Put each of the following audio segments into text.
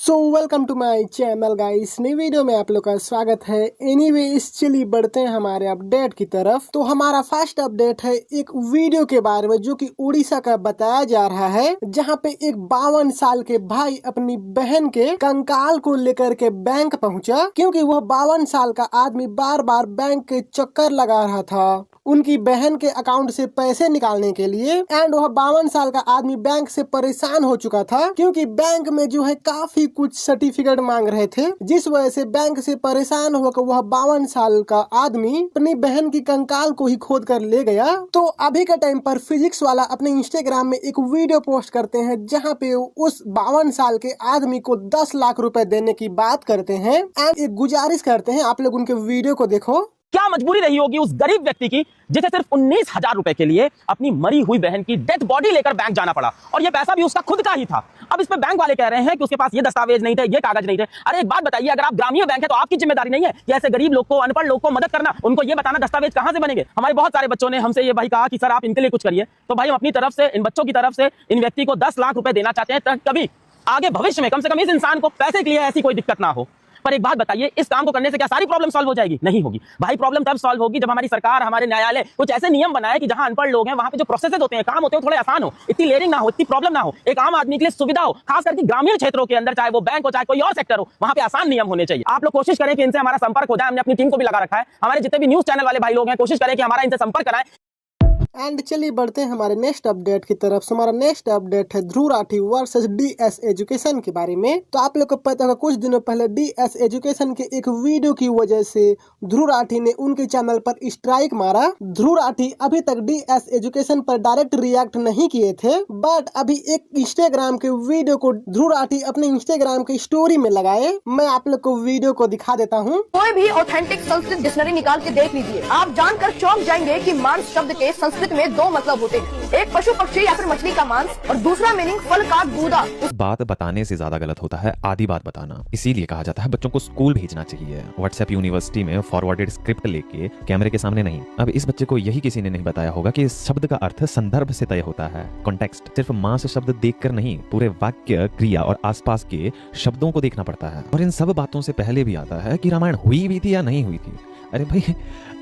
Welcome to my channel guys. नई video में आप लोग का स्वागत है। एनीवेज चलिए बढ़ते हैं हमारे अपडेट की तरफ। तो हमारा फर्स्ट अपडेट है एक वीडियो के बारे में जो कि उड़ीसा का बताया जा रहा है, जहां पे एक 52 साल के भाई अपनी बहन के कंकाल को लेकर के बैंक पहुंचा, क्योंकि वह 52 साल का आदमी बार बार बैंक के चक्कर लगा रहा था उनकी बहन के अकाउंट से पैसे निकालने के लिए। एंड वह 52 साल का आदमी बैंक से परेशान हो चुका था, क्योंकि बैंक में जो है काफी कुछ सर्टिफिकेट मांग रहे थे, जिस वजह से बैंक से परेशान होकर वह 52 साल का आदमी अपनी बहन की कंकाल को ही खोद कर ले गया। तो अभी के टाइम पर फिजिक्स वाला अपने इंस्टाग्राम में एक वीडियो पोस्ट करते हैं, जहाँ पे उस 52 साल के आदमी को 10 लाख रुपए देने की बात करते हैं एंड एक गुजारिश करते हैं आप लोग उनके वीडियो को देखो। क्या मजबूरी रही होगी उस गरीब व्यक्ति की जिसे सिर्फ 19,000 रुपए के लिए अपनी मरी हुई बहन की डेथ बॉडी लेकर बैंक जाना पड़ा, और ये पैसा भी उसका खुद का ही था। अब इस पे बैंक वाले कह रहे हैं कि उसके पास ये दस्तावेज नहीं थे, ये कागज नहीं थे। अरे एक बात बताइए, अगर आप ग्रामीण बैंक है तो आपकी जिम्मेदारी नहीं है कि ऐसे गरीब लोग को, अनपढ़ लोग को मदद करना, उनको ये बताना दस्तावेज कहां से बनेंगे। हमारे बहुत सारे बच्चों ने हमसे ये भाई कहा कि सर आप इनके लिए कुछ करिए, तो भाई हम अपनी तरफ से, इन बच्चों की तरफ से इन व्यक्ति को 10 लाख रुपए देना चाहते हैं, कभी आगे भविष्य में कम से कम इस इंसान को पैसे के लिए ऐसी कोई दिक्कत ना हो। पर एक बात बताइए, इस काम को करने से क्या सारी प्रॉब्लम सॉल्व हो जाएगी? नहीं होगी भाई। प्रॉब्लम तब सॉल्व होगी जब हमारी सरकार, हमारे न्यायालय कुछ ऐसे नियम बनाए कि जहां अनपढ़ लोग हैं वहां पे जो प्रोसेसेस होते हैं, काम होते हैं, थोड़े आसान हो, इतनी लेयरिंग ना हो, इतनी प्रॉब्लम ना हो, एक आम आदमी के लिए सुविधा हो, खास करके ग्रामीण क्षेत्रों के अंदर, चाहे वो बैंक हो चाहे कोई और सेक्टर हो, वहां पे आसान नियम होने चाहिए। आप लोग कोशिश करें कि इनसे हमारा संपर्क हो जाए। हमने अपनी टीम को भी लगा रखा है, हमारे जितने भी न्यूज चैनल वाले भाई लोग हैं, कोशिश करें कि हमारा इनसे संपर्क कराएं। एंड चलिए बढ़ते हैं हमारे नेक्स्ट अपडेट की तरफ। हमारा नेक्स्ट अपडेट है Dhruv Rathee versus DS education के बारे में। तो आप लोग को पता होगा कुछ दिनों पहले डीएस एजुकेशन के एक वीडियो की वजह से ध्रुव राठी ने उनके चैनल पर स्ट्राइक मारा। ध्रुव राठी अभी तक डीएस एजुकेशन पर डायरेक्ट रिएक्ट नहीं किए थे, बट अभी एक इंस्टाग्राम के वीडियो को ध्रुव राठी अपने इंस्टाग्राम की स्टोरी में लगाए। मैं आप लोग को वीडियो को दिखा देता हूँ। कोई भी ऑथेंटिक संस्कृत डिक्शनरी निकाल के देख लीजिए, आप जानकर चौंक जाएंगे कि मांस शब्द के संस्कृत में दो मतलब होते हैं, एक पशु पक्षी या फिर मछली का मांस और दूसरा मीनिंग फल का गूदा। बात बताने से ज्यादा गलत होता है आधी बात बताना। इसीलिए कहा जाता है बच्चों को स्कूल भेजना चाहिए, व्हाट्सएप यूनिवर्सिटी में फॉरवर्डेड स्क्रिप्ट लेके कैमरे के सामने नहीं। अब इस बच्चे को यही किसी ने नहीं बताया होगा कि इस शब्द का अर्थ संदर्भ से तय होता है, कॉन्टेक्स्ट। सिर्फ मांस शब्द देखकर नहीं, पूरे वाक्य, क्रिया और आसपास के शब्दों को देखना पड़ता है। और इन सब बातों से पहले भी आता है कि रामायण हुई भी थी या नहीं हुई थी। अरे भाई,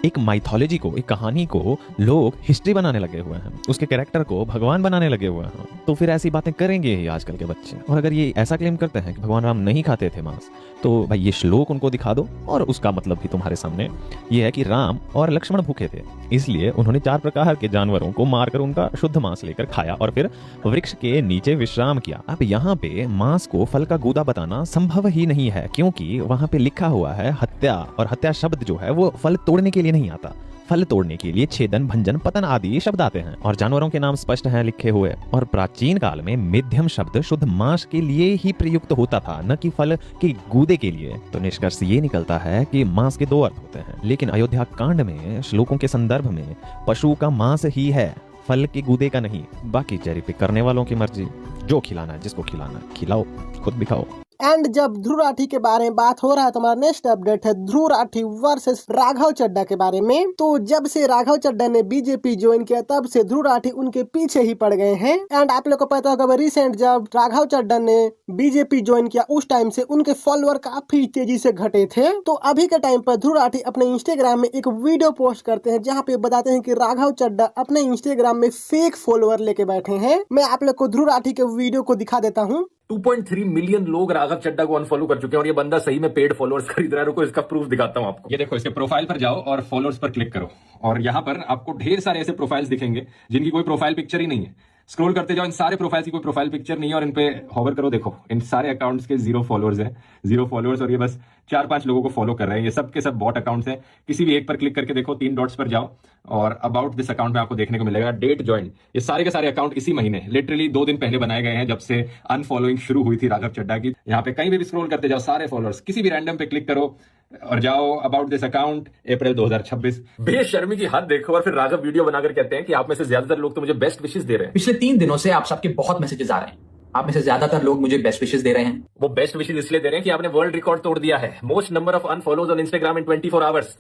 एक माइथोलॉजी को, एक कहानी को लोग हिस्ट्री बनाने लगे हुए हैं, उसके कैरेक्टर को भगवान बनाने लगे हुए हैं, तो फिर ऐसी बातें करेंगे ही आजकल के बच्चे। और अगर ये ऐसा क्लेम करते हैं कि भगवान राम नहीं खाते थे मांस, तो भाई ये श्लोक उनको दिखा दो और उसका मतलब भी तुम्हारे सामने ये है कि राम और लक्ष्मण भूखे थे, इसलिए उन्होंने 4 प्रकार के जानवरों को मारकर उनका शुद्ध मांस लेकर खाया और फिर वृक्ष के नीचे विश्राम किया। अब यहाँ पे मांस को फल का गूदा बताना संभव ही नहीं है, क्योंकि वहां पे लिखा हुआ है हत्या, और हत्या शब्द जो है वो फल तोड़ने के लिए नहीं आता। फल तोड़ने के लिए छेदन, भंजन, पतन आदि शब्द आते हैं, और जानवरों के नाम स्पष्ट हैं लिखे हुए। और प्राचीन काल में मध्यम शब्द शुद्ध मांस के लिए ही प्रयुक्त होता था, न कि फल के गूदे के लिए। तो निष्कर्ष ये निकलता है कि मांस के 2 अर्थ होते हैं, लेकिन अयोध्या कांड में श्लोकों के संदर्भ में पशु का मांस ही है, फल के गूदे का नहीं। बाकी चेरी पिक करने वालों की मर्जी, जो खिलाना है, जिसको खिलाना है खिलाओ, खुद भी खाओ। एंड जब ध्रुव राठी के बारे में बात हो रहा है तो हमारा नेक्स्ट अपडेट है ध्रुव राठी वर्सेस राघव चड्ढा के बारे में। तो जब से राघव चड्ढा ने बीजेपी ज्वाइन किया, तब से ध्रुव राठी उनके पीछे ही पड़ गए हैं। एंड आप लोग को पता होगा रिसेंट जब राघव चड्ढा ने बीजेपी ज्वाइन किया, उस टाइम से उनके फॉलोअर काफी तेजी से घटे थे। तो अभी के टाइम पर ध्रुव राठी अपने इंस्टाग्राम में एक वीडियो पोस्ट करते हैं, जहाँ पे बताते हैं कि राघव चड्ढा अपने इंस्टाग्राम में फेक फॉलोअर लेके बैठे हैं। मैं आप लोग को ध्रुव राठी के वीडियो को दिखा देता हूँ। 2.3 मिलियन लोग राघव चड्ढा को अनफॉलो कर चुके हैं और ये बंदा सही में पेड फॉलोअर्स खरीद रहा है। रुको इसका प्रूफ दिखाता हूं आपको। ये देखो, इसके प्रोफाइल पर जाओ और फॉलोअर्स पर क्लिक करो, और यहां पर आपको ढेर सारे ऐसे प्रोफाइल्स दिखेंगे जिनकी कोई प्रोफाइल पिक्चर ही नहीं है। स्क्रॉल करते जाओ, इन सारे प्रोफाइल्स की कोई प्रोफाइल पिक्चर नहीं है, और इन पे हॉवर करो, देखो इन सारे अकाउंट्स के 0 फॉलोअर्स हैं, 0 फॉलोअर्स, और ये बस 4-5 लोगों को फॉलो कर रहे हैं। ये सब के सब बॉट अकाउंट्स हैं। किसी भी एक पर क्लिक करके देखो, 3 डॉट्स पर जाओ और अबाउट दिस अकाउंट में आपको देखने को मिलेगा डेट ज्वाइन। ये सारे के सारे अकाउंट इसी महीने, लिटरली 2 दिन पहले बनाए गए हैं, जब से अनफॉलोइंग शुरू हुई थी राघव चड्ढा की। यहाँ पे कहीं भी स्क्रॉल करते जाओ, सारे फॉलोअर्स, किसी भी रैंडम पे क्लिक करो और जाओ अबाउट दिस अकाउंट, अप्रैल 2026। बेशर्मी की हद देखो। और फिर राघव वीडियो बनाकर कहते हैं कि आप में से ज्यादातर लोग तो मुझे बेस्ट विशेस दे रहे हैं। पिछले 3 दिनों से आप सबके बहुत मैसेजेस आ रहे हैं आप में से ज्यादातर लोग मुझे बेस्ट विशेस दे रहे हैं। वो बेस्ट विशेस इसलिए दे रहे हैं कि आपने वर्ल्ड रिकॉर्ड तोड़ दिया है, most number of unfollows on Instagram in 24 hours.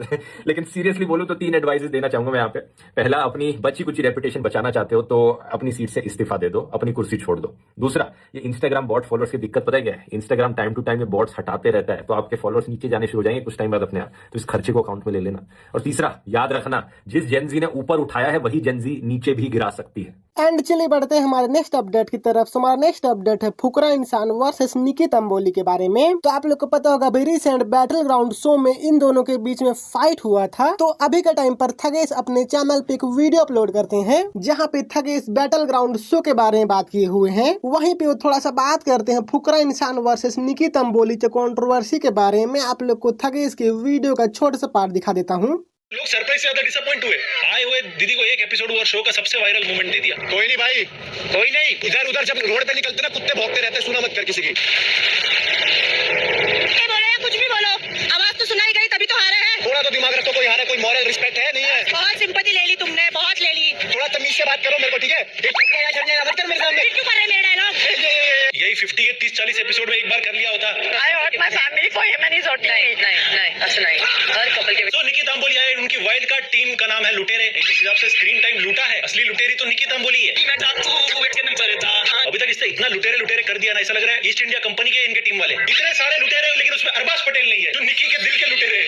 लेकिन सीरियसली बोलूं तो 3 एडवाइसेस देना चाहूंगा मैं यहाँ पे। पहला, अपनी बची कुची रेपुटेशन बचाना चाहते हो तो अपनी सीट से इस्तीफा दे दो, अपनी कुर्सी छोड़ दो। दूसरा, ये इंस्टाग्राम बॉट फॉलोअर्स की दिक्कत पता है क्या है? इंस्टाग्राम टाइम टू टाइम ये बॉट्स हटाते रहता है, तो आपके फॉलोअर्स नीचे जाने शुरू हो जाएंगे कुछ टाइम बाद अपने आप, तो इस खर्चे को अकाउंट में ले लेना। और तीसरा, याद रखना, जिस जेनजी ने ऊपर उठाया है वही जेनजी नीचे भी गिरा सकती है। एंड चलिए बढ़ते हैं हमारे नेक्स्ट अपडेट की तरफ। तो हमारा नेक्स्ट अपडेट है फुकरा इंसान वर्सेस निकी तंबोली के बारे में। तो आप लोग को पता होगा अभी रिसेंट बैटल ग्राउंड शो में इन दोनों के बीच में फाइट हुआ था। तो अभी के टाइम पर थगेश अपने चैनल पे एक वीडियो अपलोड करते हैं जहाँ पे थगेश बैटल ग्राउंड शो के बारे में बात किए हुए हैं। वहीं पे वो थोड़ा सा बात करते हैं फुकरा इंसान वर्सेस निकी तंबोली के कंट्रोवर्सी के बारे में। आप लोग को थगेश के वीडियो का छोटा सा पार्ट दिखा देता हूँ। लोग सरप्राइज से ज्यादा डिसअपॉइंट हुए। आए हुए दीदी को एक एपिसोड हुआ, शो का सबसे वायरल मोमेंट दे दिया। कोई नहीं भाई, कोई नहीं। इधर उधर जब रोड पे निकलते ना कुत्ते भौंकते रहते, सुना मत कर किसी की। बोलो कुछ भी बोलो, आवाज तो सुनाई गई तभी तो हारे हैं। थोड़ा तो दिमाग रखो, कोई हारे, कोई मॉरल रिस्पेक्ट है नहीं है। बहुत सिंपैथी ले ली तुमने, बहुत ले ली। थोड़ा तमीज से बात करो मेरे को, ठीक है? यही 50 30 40 एपिसोड में एक बार कर लिया होता। I want my family for him and his own नहीं ऐसा नहीं। हर कपल के तो निकी तांबोली आए, उनकी वाइल्ड कार्ड टीम का नाम है लुटेरे। जिस हिसाब से स्क्रीन टाइम लूटा है, असली लुटेरी तो निकी तांबोली है। अभी तक इससे इतना लुटेरे कर दिया ना, ऐसा लग रहा है ईस्ट इंडिया कंपनी के इनके टीम वाले। इतने सारे लुटेरे लेकिन उसमें अरबाज पटेल नहीं है जो निकी के दिल के लुटेरे।